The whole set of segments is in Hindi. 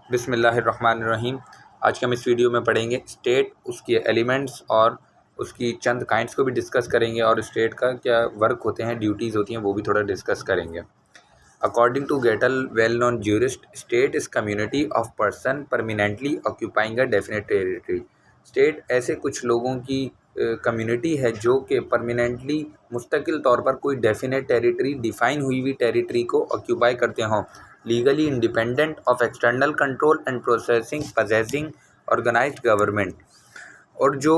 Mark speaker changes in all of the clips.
Speaker 1: बिस्मिल्लाहिर्रहमानिर्रहीम। आज के हम इस वीडियो में पढ़ेंगे स्टेट, उसके एलिमेंट्स और उसकी चंद काइंड्स को भी डिस्कस करेंगे और स्टेट का क्या वर्क होते हैं, ड्यूटीज़ होती हैं, वो भी थोड़ा डिस्कस करेंगे। According to Gettell well known jurist, state is community of person permanently occupying a definite territory. State ऐसे कुछ लोगों की कम्युनिटी है जो कि परमानेंटली मुस्तकिल तौर पर कोई डेफिनेट टेरिटरी, डिफ़ाइन हुई हुई टेरिटरी को ऑक्यूपाई करते हों, legally independent of external control and processing possessing organised government. और जो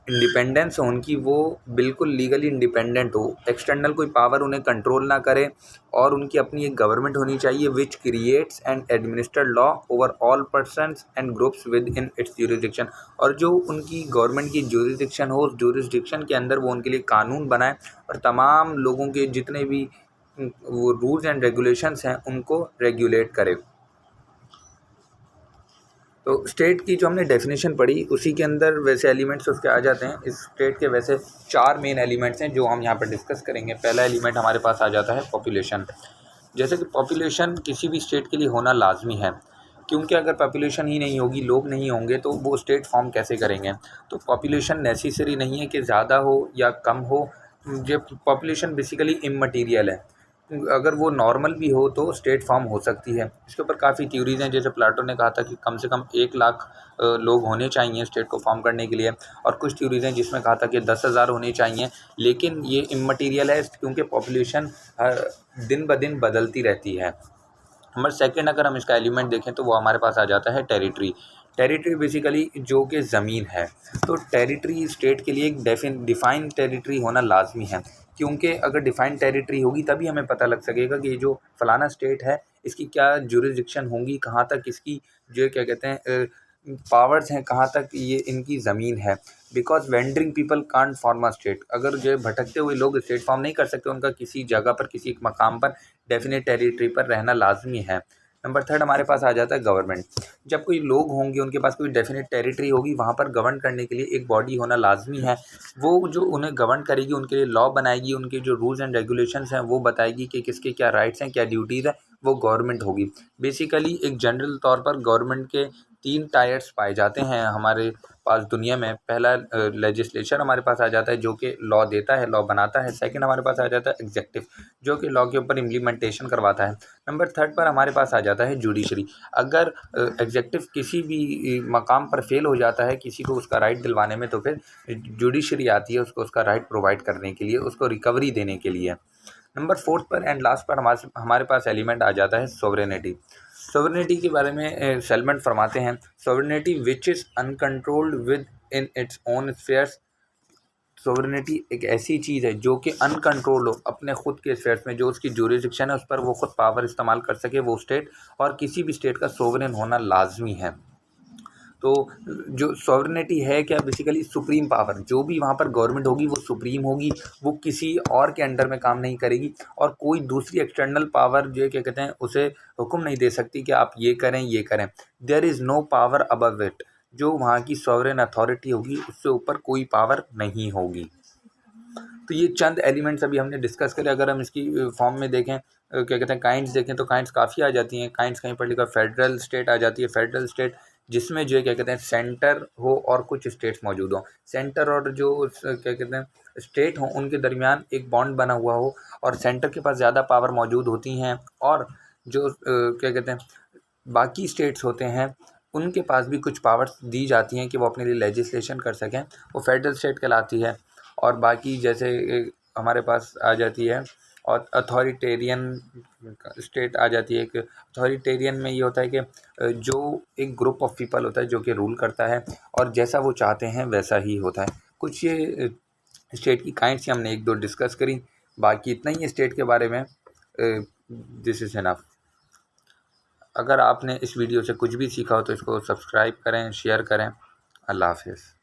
Speaker 1: इंडिपेंडेंस हो उनकी, वो बिल्कुल लीगली इंडिपेंडेंट हो, एक्सटर्नल कोई पावर उन्हें कंट्रोल ना करे, और उनकी अपनी एक गवर्नमेंट होनी चाहिए which creates and administer law over all persons and groups within its jurisdiction. और जो उनकी गवर्नमेंट की ज्यूरिसडिक्शन हो, उस ज्यूरिसडिक्शन के अंदर वो उनके लिए कानून बनाए और तमाम लोगों के जितने भी वो रूल्स एंड रेगुलेशंस हैं उनको रेगुलेट करे। तो स्टेट की जो हमने डेफिनेशन पढ़ी उसी के अंदर वैसे एलिमेंट्स उसके आ जाते हैं। इस स्टेट के वैसे 4 मेन एलिमेंट्स हैं जो हम यहाँ पर डिस्कस करेंगे। पहला एलिमेंट हमारे पास आ जाता है पॉपुलेशन। जैसे कि पॉपुलेशन किसी भी स्टेट के लिए होना लाजमी है, क्योंकि अगर पॉपुलेशन ही नहीं होगी, लोग नहीं होंगे, तो वो स्टेट फॉर्म कैसे करेंगे। तो पॉपुलेशन नेसेसरी नहीं है कि ज़्यादा हो या कम हो। जब पॉपुलेशन बेसिकली इममटीरियल है, अगर वो नॉर्मल भी हो तो स्टेट फॉर्म हो सकती है। इसके ऊपर काफ़ी थ्योरीज़ हैं। जैसे प्लाटो ने कहा था कि कम से कम 1 लाख लोग होने चाहिए स्टेट को फॉर्म करने के लिए, और कुछ थ्योरीज़ हैं जिसमें कहा था कि 10,000 होने चाहिए। लेकिन ये इममटीरियल है, क्योंकि पॉपुलेशन दिन ब दिन बदलती रहती है। नंबर सेकंड, अगर हम इसका एलिमेंट देखें तो वो हमारे पास आ जाता है टेरिटरी। टेरिटरी बेसिकली जो कि ज़मीन है। तो टेरिटरी स्टेट के लिए एक डिफ़ाइन टेरिटरी होना लाजमी है, क्योंकि अगर डिफ़ाइन टेरिटरी होगी तभी हमें पता लग सकेगा कि ये जो फलाना स्टेट है इसकी क्या जुरिसडिक्शन होंगी, कहाँ तक इसकी जो क्या कहते हैं पावर्स हैं, कहाँ तक ये इनकी ज़मीन है। Because wandering people can't form a state. अगर जो भटकते हुए लोग स्टेट फॉर्म नहीं कर सकते, उनका किसी जगह पर, किसी एक मकाम पर, डेफिनेट टेरिटरी पर रहना लाजमी है। नंबर थर्ड हमारे पास आ जाता है गवर्नमेंट। जब कोई लोग होंगे, उनके पास कोई डेफिनेट टेरिटरी होगी, वहाँ पर गवर्न करने के लिए एक बॉडी होना लाजमी है। वो जो उन्हें गवर्न करेगी, उनके लिए लॉ बनाएगी, उनके जो रूल्स एंड रेगुलेशंस हैं वो बताएगी कि किसके क्या राइट्स हैं, क्या ड्यूटीज़ हैं, वो गवर्नमेंट होगी। बेसिकली एक जनरल तौर पर गवर्नमेंट के 3 टायर्स पाए जाते हैं हमारे पास दुनिया में। पहला लेजिस्लेचर हमारे पास आ जाता है जो कि लॉ देता है, लॉ बनाता है। सेकंड हमारे पास आ जाता है एग्जेक्टिव, जो कि लॉ के ऊपर इम्प्लीमेंटेशन करवाता है। नंबर थर्ड पर हमारे पास आ जाता है जुडिशरी। अगर एग्जेक्टिव किसी भी मकाम पर फेल हो जाता है किसी को उसका राइट दिलवाने में, तो फिर जुडिशरी आती है उसको उसका राइट प्रोवाइड करने के लिए, उसको रिकवरी देने के लिए। नंबर फोर्थ पर एंड लास्ट पर हमारे पास एलिमेंट आ जाता है सोवरेनिटी। सोवरेनिटी के बारे में सेलमेंट फरमाते हैं, sovereignty which is uncontrolled with in its own spheres. Sovereignty एक ऐसी चीज़ है जो कि अनकंट्रोल हो, अपने खुद के स्फेयर्स में, जो उसकी ज्यूरिसडिक्शन है उस पर वो खुद पावर इस्तेमाल कर सके वो स्टेट। और किसी भी स्टेट का सोवरेन होना लाजमी है। तो जो सॉवरेनिटी है क्या, बेसिकली सुप्रीम पावर। जो भी वहाँ पर गवर्नमेंट होगी वो सुप्रीम होगी, वो किसी और के अंडर में काम नहीं करेगी, और कोई दूसरी एक्सटर्नल पावर जो क्या कहते हैं उसे हुक्म नहीं दे सकती कि आप ये करें ये करें। There is no power above it. जो वहाँ की सॉवरेन अथॉरिटी होगी उससे ऊपर कोई पावर नहीं होगी। तो ये चंद एलिमेंट्स अभी हमने डिस्कस करे। अगर हम इसकी फॉर्म में देखें, क्या कहते हैं काइंड्स देखें, तो काइंड्स काफ़ी आ जाती हैं। काइंड्स कहीं पर लिखा फेडरल स्टेट आ जाती है। फेडरल स्टेट जिसमें जो है क्या कहते हैं सेंटर हो और कुछ स्टेट्स मौजूद हों। सेंटर और जो क्या कहते हैं स्टेट हों उनके दरमियान एक बॉन्ड बना हुआ हो, और सेंटर के पास ज़्यादा पावर मौजूद होती हैं, और जो क्या कहते हैं बाकी स्टेट्स होते हैं उनके पास भी कुछ पावर्स दी जाती हैं कि वो अपने लिए लेजिस्लेशन कर सकें, वो फेडरल स्टेट कहलाती है। और बाकी जैसे हमारे पास आ जाती है और अथॉरिटेरियन स्टेट आ जाती है। एक अथॉरिटेरियन में ये होता है कि जो एक ग्रुप ऑफ पीपल होता है जो कि रूल करता है, और जैसा वो चाहते हैं वैसा ही होता है। कुछ ये स्टेट की काइंड्स ही हमने 1-2 डिस्कस करी, बाकी इतना ही है स्टेट के बारे में। This is enough. अगर आपने इस वीडियो से कुछ भी सीखा हो तो इसको सब्सक्राइब करें, शेयर करें। अल्लाह हाफ़िज़।